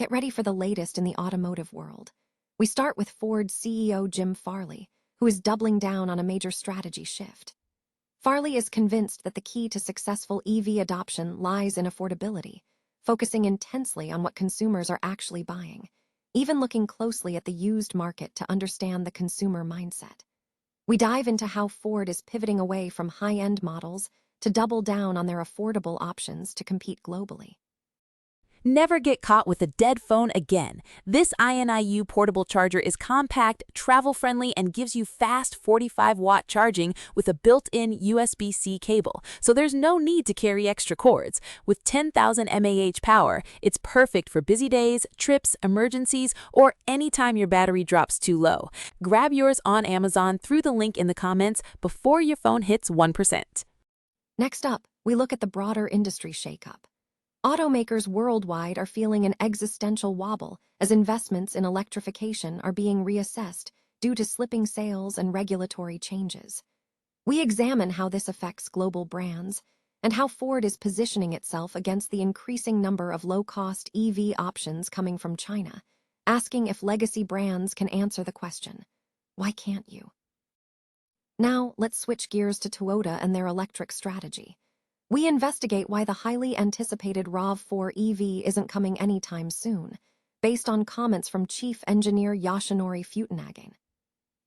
Get ready for the latest in the automotive world. We start with Ford's CEO Jim Farley, who is doubling down on a major strategy shift. Farley is convinced that the key to successful EV adoption lies in affordability, focusing intensely on what consumers are actually buying, even looking closely at the used market to understand the consumer mindset. We dive into how Ford is pivoting away from high-end models to double down on their affordable options to compete globally. Never get caught with a dead phone again. This Ioniq portable charger is compact, travel-friendly, and gives you fast 45-watt charging with a built-in USB-C cable, so there's no need to carry extra cords. With 10,000 mAh power, it's perfect for busy days, trips, emergencies, or anytime your battery drops too low. Grab yours on Amazon through the link in the comments before your phone hits 1%. Next up, we look at the broader industry shakeup. Automakers worldwide are feeling an existential wobble as investments in electrification are being reassessed due to slipping sales and regulatory changes. We examine how this affects global brands and how Ford is positioning itself against the increasing number of low-cost EV options coming from China, asking if legacy brands can answer the question, why can't you? Now, let's switch gears to Toyota and their electric strategy. We investigate why the highly anticipated RAV4 EV isn't coming anytime soon, based on comments from Chief Engineer Yoshinori Fukunaga.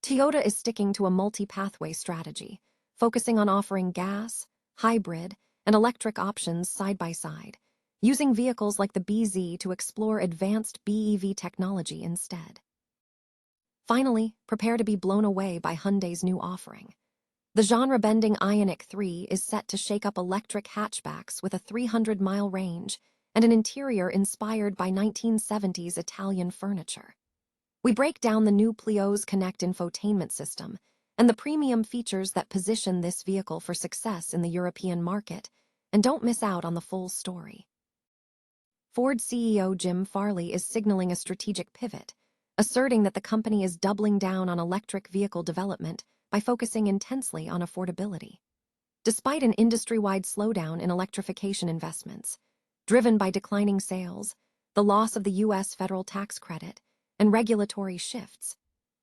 Toyota is sticking to a multi-pathway strategy, focusing on offering gas, hybrid, and electric options side by side, using vehicles like the BZ to explore advanced BEV technology instead. Finally, prepare to be blown away by Hyundai's new offering. The genre-bending Ioniq 3 is set to shake up electric hatchbacks with a 300-mile range and an interior inspired by 1970s Italian furniture. We break down the new Plio's Connect infotainment system and the premium features that position this vehicle for success in the European market, and don't miss out on the full story. Ford CEO Jim Farley is signaling a strategic pivot, asserting that the company is doubling down on electric vehicle development by focusing intensely on affordability. Despite an industry-wide slowdown in electrification investments, driven by declining sales, the loss of the U.S. federal tax credit, and regulatory shifts,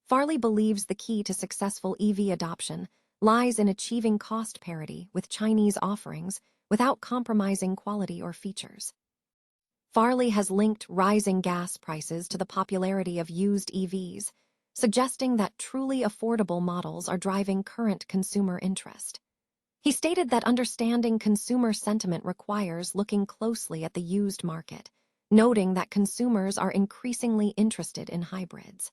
Farley believes the key to successful EV adoption lies in achieving cost parity with Chinese offerings without compromising quality or features. Farley has linked rising gas prices to the popularity of used EVs, suggesting that truly affordable models are driving current consumer interest. He stated that understanding consumer sentiment requires looking closely at the used market, noting that consumers are increasingly interested in hybrids.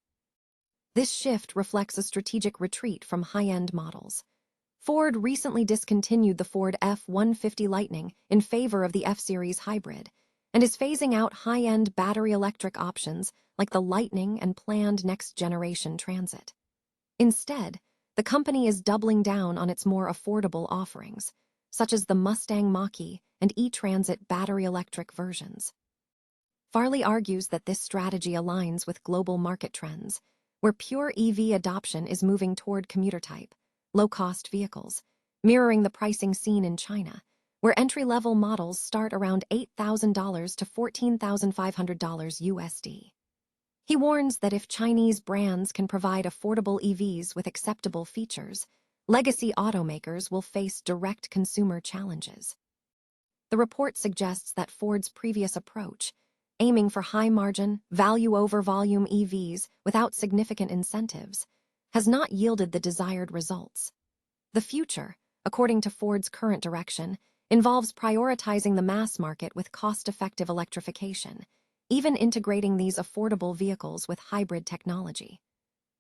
This shift reflects a strategic retreat from high-end models. Ford recently discontinued the Ford F-150 Lightning in favor of the F-Series hybrid, and is phasing out high-end battery electric options like the Lightning and planned next-generation Transit. Instead, the company is doubling down on its more affordable offerings, such as the Mustang Mach-E and E-Transit battery electric versions. Farley argues that this strategy aligns with global market trends, where pure EV adoption is moving toward commuter-type, low-cost vehicles, mirroring the pricing seen in China, where entry-level models start around $8,000 to $14,500 USD. He warns that if Chinese brands can provide affordable EVs with acceptable features, legacy automakers will face direct consumer challenges. The report suggests that Ford's previous approach, aiming for high-margin, value-over-volume EVs without significant incentives, has not yielded the desired results. The future, according to Ford's current direction, involves prioritizing the mass market with cost-effective electrification, even integrating these affordable vehicles with hybrid technology.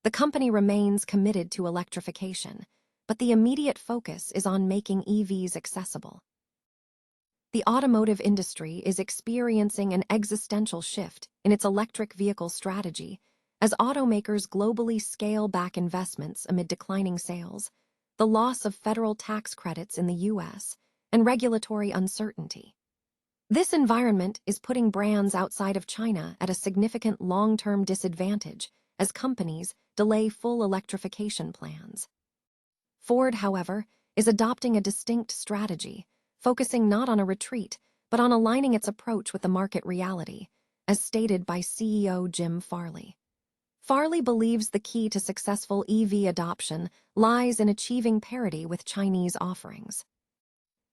The company remains committed to electrification, but the immediate focus is on making EVs accessible. The automotive industry is experiencing an existential shift in its electric vehicle strategy as automakers globally scale back investments amid declining sales, the loss of federal tax credits in the U.S., and regulatory uncertainty. This environment is putting brands outside of China at a significant long-term disadvantage as companies delay full electrification plans. Ford, however, is adopting a distinct strategy, focusing not on a retreat, but on aligning its approach with the market reality, as stated by CEO Jim Farley. Farley believes the key to successful EV adoption lies in achieving parity with Chinese offerings.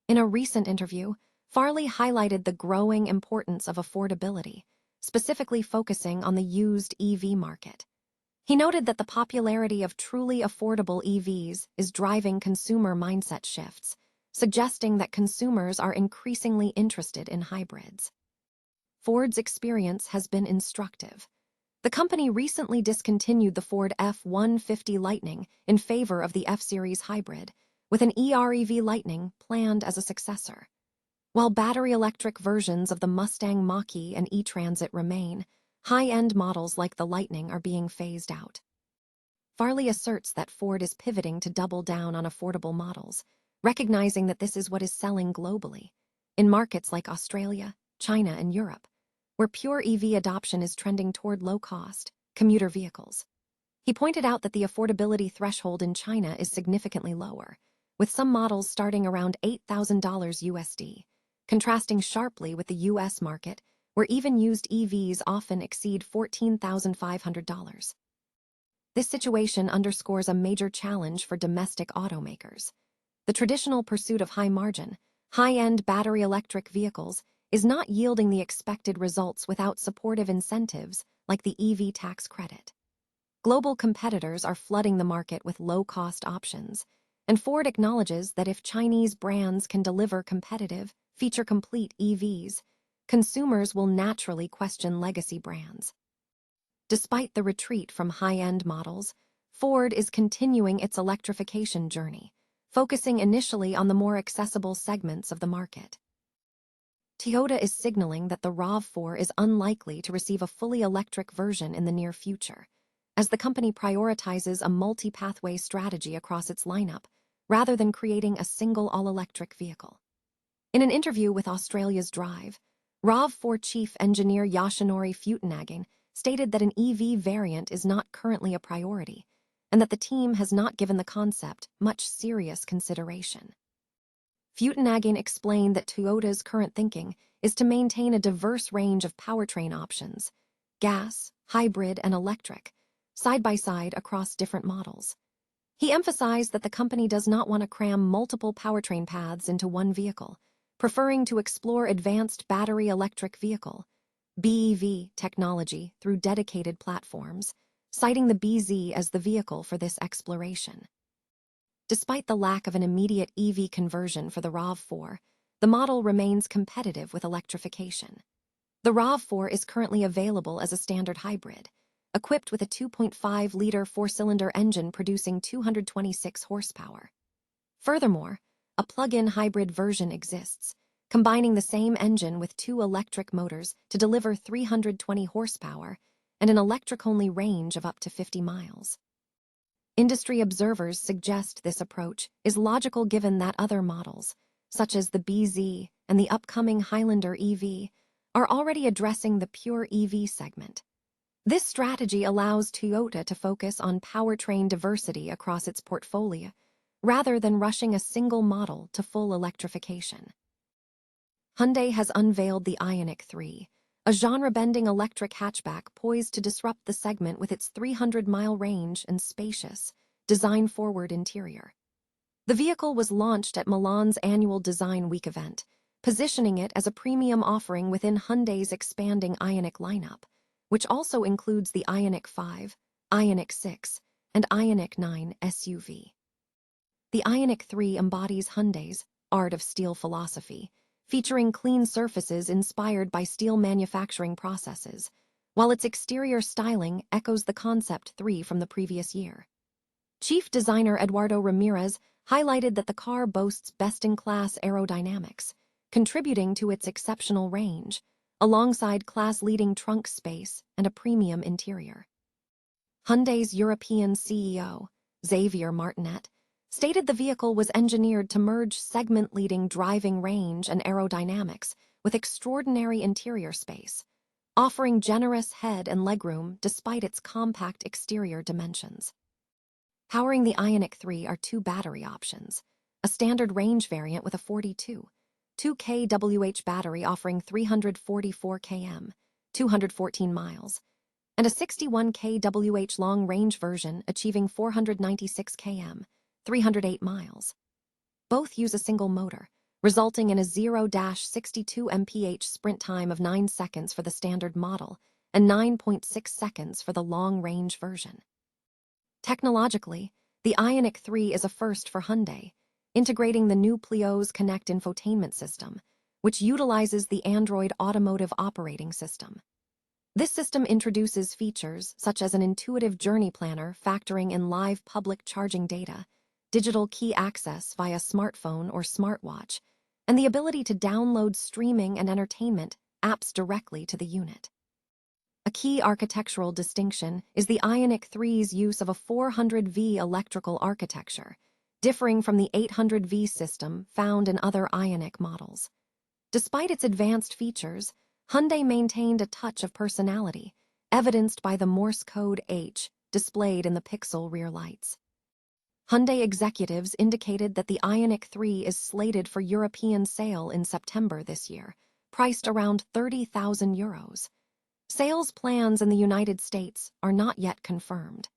In a recent interview, Farley highlighted the growing importance of affordability, specifically focusing on the used EV market. He noted that the popularity of truly affordable EVs is driving consumer mindset shifts, suggesting that consumers are increasingly interested in hybrids. Ford's experience has been instructive. The company recently discontinued the Ford F-150 Lightning in favor of the F-Series hybrid, with an EREV Lightning planned as a successor. While battery-electric versions of the Mustang Mach-E and E-Transit remain, high-end models like the Lightning are being phased out. Farley asserts that Ford is pivoting to double down on affordable models, recognizing that this is what is selling globally, in markets like Australia, China, and Europe, where pure EV adoption is trending toward low-cost, commuter vehicles. He pointed out that the affordability threshold in China is significantly lower, with some models starting around $8,000 USD, contrasting sharply with the US market, where even used EVs often exceed $14,500. This situation underscores a major challenge for domestic automakers. The traditional pursuit of high-margin, high-end battery-electric vehicles is not yielding the expected results without supportive incentives like the EV tax credit. Global competitors are flooding the market with low-cost options, and Ford acknowledges that if Chinese brands can deliver competitive, feature-complete EVs, consumers will naturally question legacy brands. Despite the retreat from high-end models, Ford is continuing its electrification journey, focusing initially on the more accessible segments of the market. Toyota is signaling that the RAV4 is unlikely to receive a fully electric version in the near future, as the company prioritizes a multi-pathway strategy across its lineup, rather than creating a single all-electric vehicle. In an interview with Australia's Drive, RAV4 chief engineer Yoshinori Fukunaga stated that an EV variant is not currently a priority, and that the team has not given the concept much serious consideration. Fukunaga explained that Toyota's current thinking is to maintain a diverse range of powertrain options, gas, hybrid, and electric, side by side across different models. He emphasized that the company does not want to cram multiple powertrain paths into one vehicle, preferring to explore advanced battery electric vehicle (BEV) technology through dedicated platforms, citing the BZ as the vehicle for this exploration. Despite the lack of an immediate EV conversion for the RAV4, the model remains competitive with electrification. The RAV4 is currently available as a standard hybrid, equipped with a 2.5-liter four-cylinder engine producing 226 horsepower. Furthermore, a plug-in hybrid version exists, combining the same engine with two electric motors to deliver 320 horsepower and an electric-only range of up to 50 miles. Industry observers suggest this approach is logical given that other models, such as the BZ and the upcoming Highlander EV, are already addressing the pure EV segment. This strategy allows Toyota to focus on powertrain diversity across its portfolio, rather than rushing a single model to full electrification. Hyundai has unveiled the Ioniq 3, a genre-bending electric hatchback poised to disrupt the segment with its 300-mile range and spacious, design-forward interior. The vehicle was launched at Milan's annual Design Week event, positioning it as a premium offering within Hyundai's expanding Ioniq lineup, which also includes the Ioniq 5, Ioniq 6, and Ioniq 9 SUV. The Ioniq 3 embodies Hyundai's Art of Steel philosophy, featuring clean surfaces inspired by steel manufacturing processes, while its exterior styling echoes the Concept 3 from the previous year. Chief designer Eduardo Ramirez highlighted that the car boasts best-in-class aerodynamics, contributing to its exceptional range, alongside class-leading trunk space and a premium interior. Hyundai's European CEO, Xavier Martinet, stated the vehicle was engineered to merge segment-leading driving range and aerodynamics with extraordinary interior space, offering generous head and legroom despite its compact exterior dimensions. Powering the Ioniq 3 are two battery options, a standard range variant with a 42 kWh battery offering 344 km, 214 miles, and a 61 kWh long-range version achieving 496 km, 308 miles. Both use a single motor, resulting in a 0-62 mph sprint time of 9 seconds for the standard model and 9.6 seconds for the long-range version. Technologically, the Ioniq 3 is a first for Hyundai, integrating the new Plio's Connect infotainment system, which utilizes the Android Automotive Operating System. This system introduces features such as an intuitive journey planner factoring in live public charging data, digital key access via smartphone or smartwatch, and the ability to download streaming and entertainment apps directly to the unit. A key architectural distinction is the Ioniq 3's use of a 400V electrical architecture, differing from the 800V system found in other Ioniq models. Despite its advanced features, Hyundai maintained a touch of personality, evidenced by the Morse code H displayed in the pixel rear lights. Hyundai executives indicated that the Ioniq 3 is slated for European sale in September this year, priced around €30,000. Sales plans in the United States are not yet confirmed.